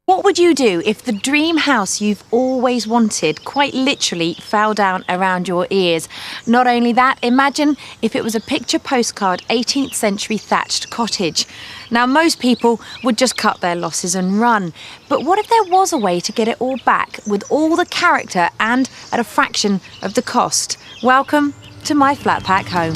What would you do if the dream house you've always wanted quite literally fell down around your ears? Not only that, imagine if it was a picture postcard 18th century thatched cottage. Now, most people would just cut their losses and run. But what if there was a way to get it all back with all the character and at a fraction of the cost? Welcome to my flat pack home.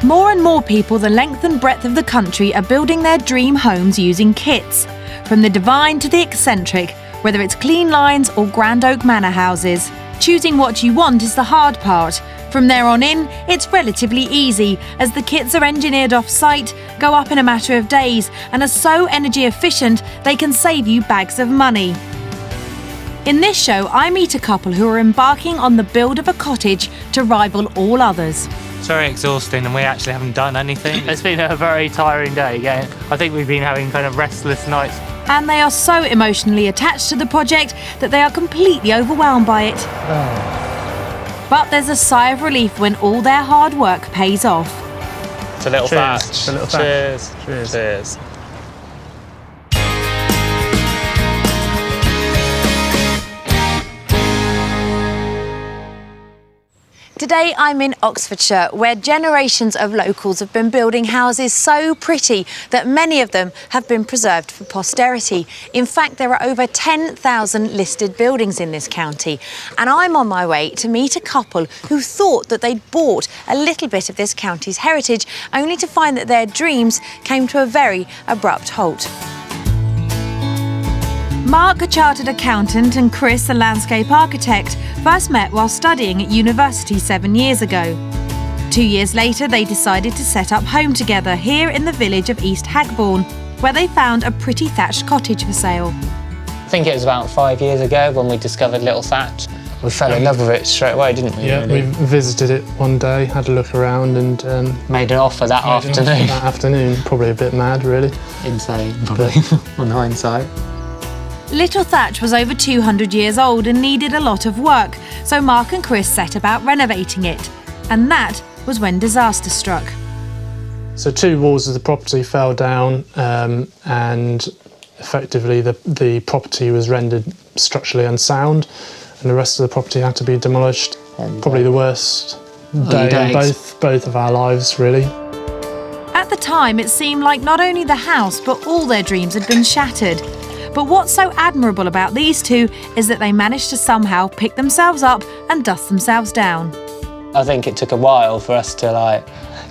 More and more people the length and breadth of the country are building their dream homes using kits. From the divine to the eccentric, whether it's clean lines or grand oak manor houses. Choosing what you want is the hard part. From there on in, it's relatively easy, as the kits are engineered off-site, go up in a matter of days, and are so energy efficient they can save you bags of money. In this show, I meet a couple who are embarking on the build of a cottage to rival all others. It's very exhausting and we actually haven't done anything. It's been a very tiring day again. I think we've been having kind of restless nights. And they are so emotionally attached to the project that they are completely overwhelmed by it. Oh. But there's a sigh of relief when all their hard work pays off. It's a little Cheers. thatch. It's a little thatch. Cheers. Cheers. Cheers. Today I'm in Oxfordshire, where generations of locals have been building houses so pretty that many of them have been preserved for posterity. In fact, there are over 10,000 listed buildings in this county, and I'm on my way to meet a couple who thought that they'd bought a little bit of this county's heritage, only to find that their dreams came to a very abrupt halt. Mark, a chartered accountant, and Chris, a landscape architect, first met while studying at university 7 years ago. 2 years later, they decided to set up home together here in the village of East Hagbourne, where they found a pretty thatched cottage for sale. I think it was about 5 years ago when we discovered Little Thatch. We fell in love with it straight away, didn't we? Yeah, really? we visited it one day, had a look around and made an offer that afternoon. That afternoon, probably a bit mad, really. Insane, probably, on hindsight. Little Thatch was over 200 years old and needed a lot of work, so Mark and Chris set about renovating it. And that was when disaster struck. So 2 walls of the property fell down and effectively the property was rendered structurally unsound and the rest of the property had to be demolished. And probably the worst day in both of our lives, really. At the time, it seemed like not only the house, but all their dreams had been shattered. But what's so admirable about these two is that they managed to somehow pick themselves up and dust themselves down. I think it took a while for us to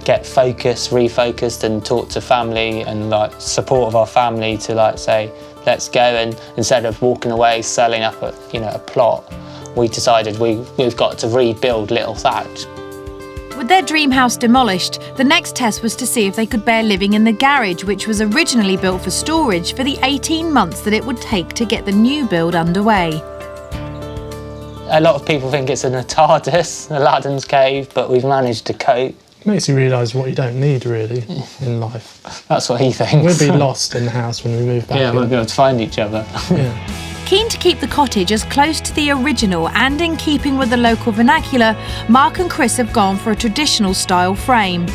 get focused, refocused and talk to family and support of our family to say, let's go, and instead of walking away selling up a plot, we decided we've got to rebuild Little Thatch. With their dream house demolished, the next test was to see if they could bear living in the garage, which was originally built for storage, for the 18 months that it would take to get the new build underway. A lot of people think it's an TARDIS, Aladdin's cave, but we've managed to cope. It makes you realise what you don't need, really, in life. That's what he thinks. We'll be lost in the house when we move back. Yeah, we'll be able to find each other. Yeah. Keen to keep the cottage as close to the original and in keeping with the local vernacular, Mark and Chris have gone for a traditional style frame.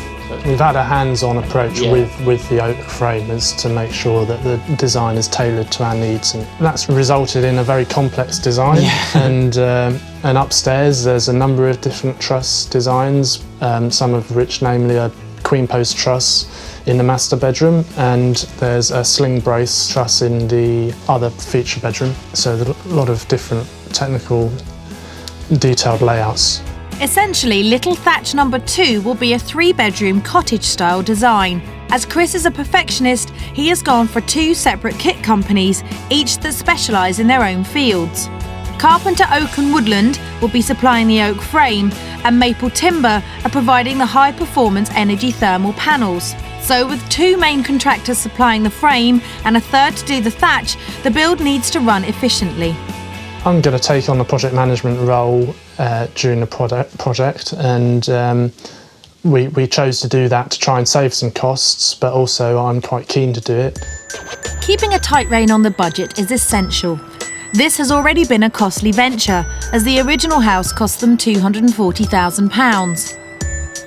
We've had a hands-on approach with the oak framers to make sure that the design is tailored to our needs, and that's resulted in a very complex design. Yeah. And upstairs there's a number of different truss designs, some of which namely are queen post truss in the master bedroom, and there's a sling brace truss in the other feature bedroom. So there's a lot of different technical detailed layouts. Essentially, Little Thatch number 2 will be a 3-bedroom cottage-style design. As Chris is a perfectionist, he has gone for 2 separate kit companies, each that specialise in their own fields. Carpenter Oak and Woodland will be supplying the oak frame, and Maple Timber are providing the high-performance energy thermal panels. So with 2 main contractors supplying the frame and a third to do the thatch, the build needs to run efficiently. I'm going to take on the project management role during the project, and we chose to do that to try and save some costs, but also I'm quite keen to do it. Keeping a tight rein on the budget is essential. This has already been a costly venture, as the original house cost them £240,000.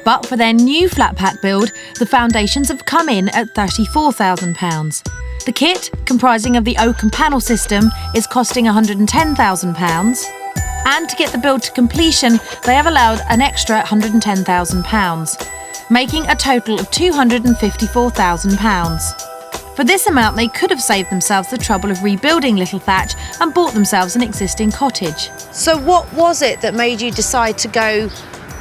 But for their new flat pack build, the foundations have come in at £34,000. The kit, comprising of the oak and panel system, is costing £110,000. And to get the build to completion, they have allowed an extra £110,000, making a total of £254,000. For this amount, they could have saved themselves the trouble of rebuilding Little Thatch and bought themselves an existing cottage. So what was it that made you decide to go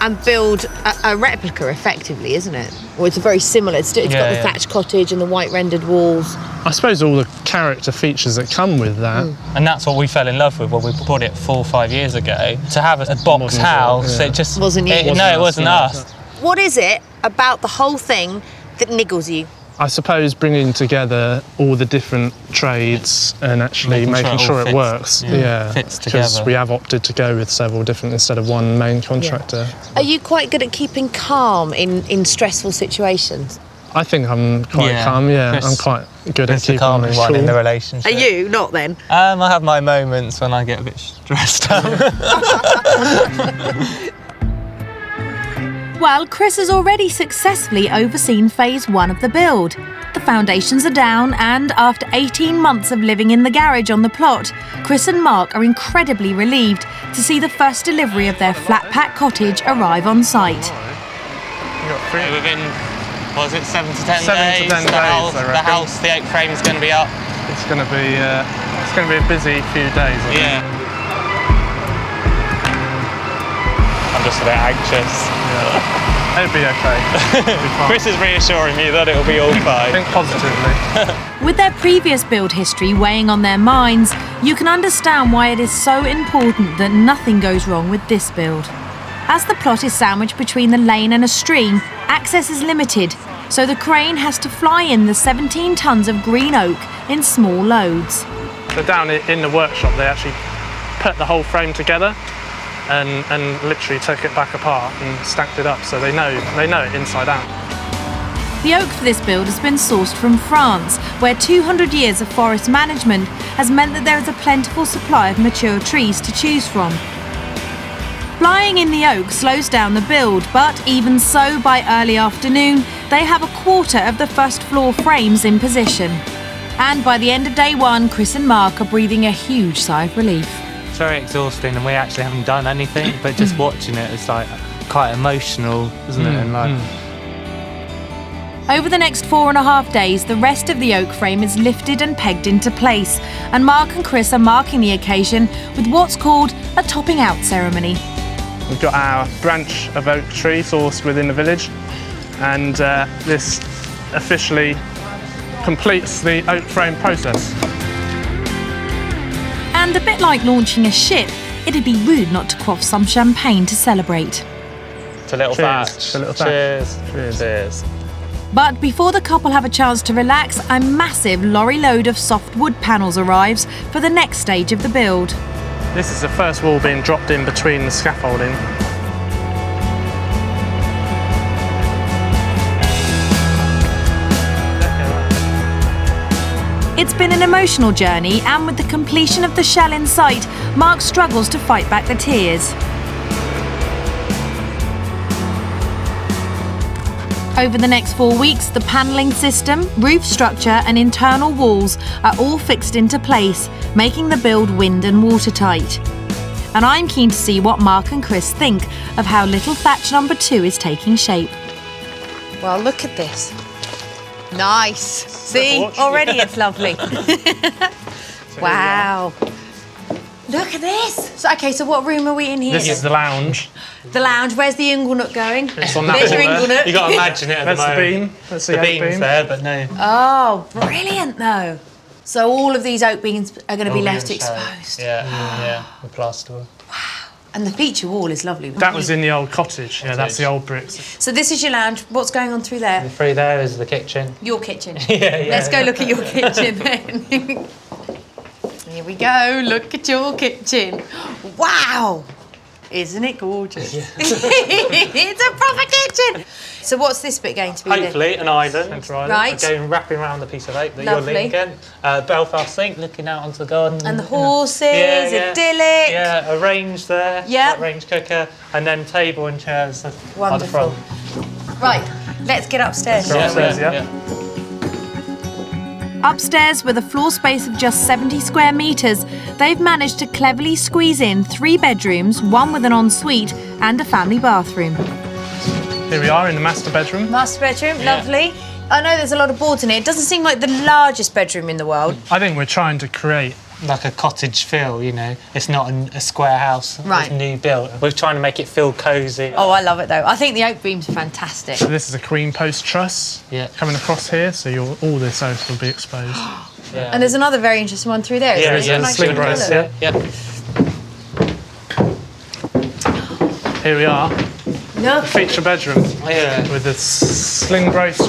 and build a replica, effectively, isn't it? Or it's very similar. It's got the thatched cottage and the white rendered walls. I suppose all the character features that come with that. And that's what we fell in love with when we bought it 4 or 5 years ago. To have a box house, it just... Wasn't you? It wasn't us. What is it about the whole thing that niggles you? I suppose bringing together all the different trades and actually making sure it works. Fits because together. we have opted to go with several different instead of one main contractor. Are you quite good at keeping calm in stressful situations? I think I'm quite calm, I'm quite good at It's the keeping calming one in the Are relationship. you? Not then. I have my moments when I get a bit stressed out. Well, Chris has already successfully overseen phase 1 of the build. The foundations are down, and after 18 months of living in the garage on the plot, Chris and Mark are incredibly relieved to see the first delivery of their flat-pack cottage arrive on site. Within, was it 7 to 10 7 days? to 10 days, I reckon. The oak frame is going to be up. It's going to be a busy few days. I think. Yeah. I'm just a bit anxious. It'll be okay. It'll be fine. Chris is reassuring me that it'll be all fine. Think positively. With their previous build history weighing on their minds, you can understand why it is so important that nothing goes wrong with this build. As the plot is sandwiched between the lane and a stream, access is limited, so the crane has to fly in the 17 tonnes of green oak in small loads. So down in the workshop, they actually put the whole frame together and literally took it back apart and stacked it up, so they know it inside out. The oak for this build has been sourced from France, where 200 years of forest management has meant that there is a plentiful supply of mature trees to choose from. Flying in the oak slows down the build, but even so, by early afternoon, they have a quarter of the first floor frames in position. And by the end of day 1, Chris and Mark are breathing a huge sigh of relief. It's very exhausting, and we actually haven't done anything, but just watching it is like quite emotional, isn't it? And like, Over the next 4.5 days, the rest of the oak frame is lifted and pegged into place, and Mark and Chris are marking the occasion with what's called a topping out ceremony. We've got our branch of oak tree sourced within the village, and this officially completes the oak frame process. And a bit like launching a ship, it'd be rude not to quaff some champagne to celebrate. to Little Cheers. Thatch. To Little Thatch. Cheers. Cheers. Cheers. But before the couple have a chance to relax, a massive lorry load of soft wood panels arrives for the next stage of the build. This is the first wall being dropped in between the scaffolding. It's been an emotional journey, and with the completion of the shell in sight, Mark struggles to fight back the tears. Over the next 4 weeks, the panelling system, roof structure and internal walls are all fixed into place, making the build wind and watertight. And I'm keen to see what Mark and Chris think of how Little Thatch number 2 is taking shape. Well, look at this. Nice. See, already it's lovely. Wow. Look at this. So, okay, so what room are we in here? This is the lounge. The lounge. Where's the inglenook going? It's on that There's your wall there. inglenook. You got to imagine it at That's the the moment. beam. That's The beam's there, but no. Oh, brilliant though. So all of these oak beams are going to be left exposed. Yeah, the plasterboard. And the feature wall is lovely. That was in the old cottage. Yeah, that's the old bricks. So this is your lounge. What's going on through there? Through there is the kitchen. Your kitchen. Yeah. Let's go look at your kitchen then. Here we go. Look at your kitchen. Wow. Isn't it gorgeous? Yeah. It's a proper kitchen. So what's this bit going to be Hopefully an island. Central island. Right. Going wrapping around the piece of oak that Lovely. you're leaning again. Belfast sink, looking out onto the garden. And the horses, Yeah. idyllic. Yeah, a range there. Yeah. That range cooker, and then table and chairs at the Wonderful. front. Right, let's get upstairs. Go shall we? upstairs, yeah. Upstairs, with a floor space of just 70 square metres, they've managed to cleverly squeeze in 3 bedrooms, 1 with an ensuite and a family bathroom. Here we are in the master bedroom. Master bedroom, lovely. I know there's a lot of boards in it. It doesn't seem like the largest bedroom in the world. I think we're trying to create like a cottage feel, you know. It's not a square house. Right. It's new built. We're trying to make it feel cosy. Oh, I love it though. I think the oak beams are fantastic. So this is a cream post truss coming across here, so all this oak will be exposed. Yeah. And there's another very interesting one through there. Yeah, isn't there? yeah, Nice sling colour. brace, Yeah. Here we are, Look. feature bedroom Yeah. with the sling brace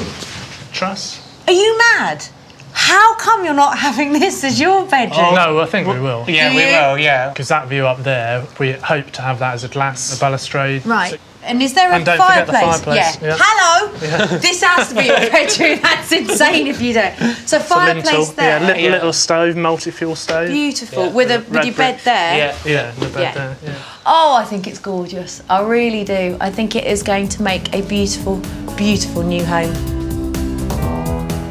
truss. Are you mad? How come you're not having this as your bedroom? No, I think we will. Yeah, Do we you? will, yeah. Because that view up there, we hope to have that as a glass, a balustrade. Right. And is there a And don't forget the fireplace? fireplace, yeah. Hello. This has to be your bedroom. That's insane if you don't. So It's a fireplace lintel, there. little stove, multi-fuel stove. Beautiful. Yeah. With Red your brick. bed there. Yeah, and the bed Yeah. there. Yeah. Oh, I think it's gorgeous. I really do. I think it is going to make a beautiful, beautiful new home.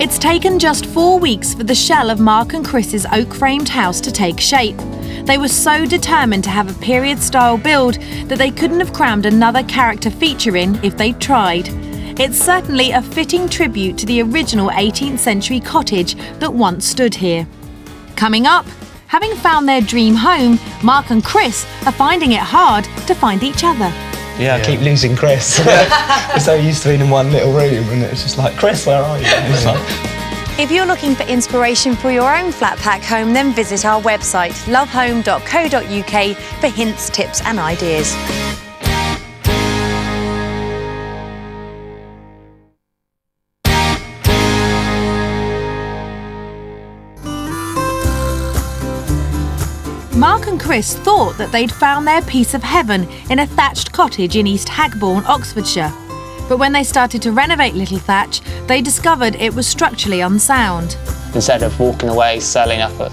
It's taken just 4 weeks for the shell of Mark and Chris's oak-framed house to take shape. They were so determined to have a period-style build that they couldn't have crammed another character feature in if they'd tried. It's certainly a fitting tribute to the original 18th century cottage that once stood here. Coming up, having found their dream home, Mark and Chris are finding it hard to find each other. Yeah, I keep losing Chris. We're so used to being in one little room and it's just like, Chris, where are you? And it's like, If you're looking for inspiration for your own flat pack home, then visit our website, lovehome.co.uk, for hints, tips and ideas. Mark and Chris thought that they'd found their piece of heaven in a thatched cottage in East Hagbourne, Oxfordshire. But when they started to renovate Little Thatch, they discovered it was structurally unsound. Instead of walking away, selling up a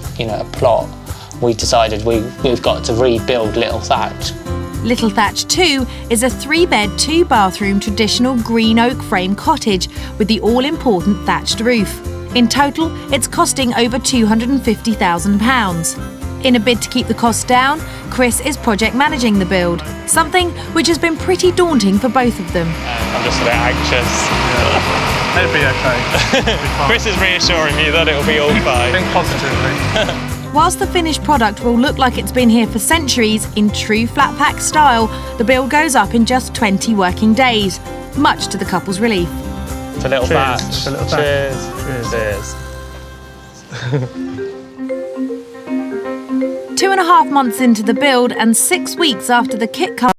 plot, we decided we've got to rebuild Little Thatch. Little Thatch 2 is a 3-bed, 2-bathroom traditional green oak frame cottage with the all-important thatched roof. In total, it's costing over £250,000. In a bid to keep the costs down, Chris is project managing the build, something which has been pretty daunting for both of them. I'm just a bit anxious. It'll be okay. It'll be fine. Chris is reassuring me that it'll be all fine. Think positively. Whilst the finished product will look like it's been here for centuries, in true flat pack style, the build goes up in just 20 working days, much to the couple's relief. It's a little Cheers. batch. It's a little batch. Cheers. Cheers. 2.5 months into the build and 6 weeks after the kit comes,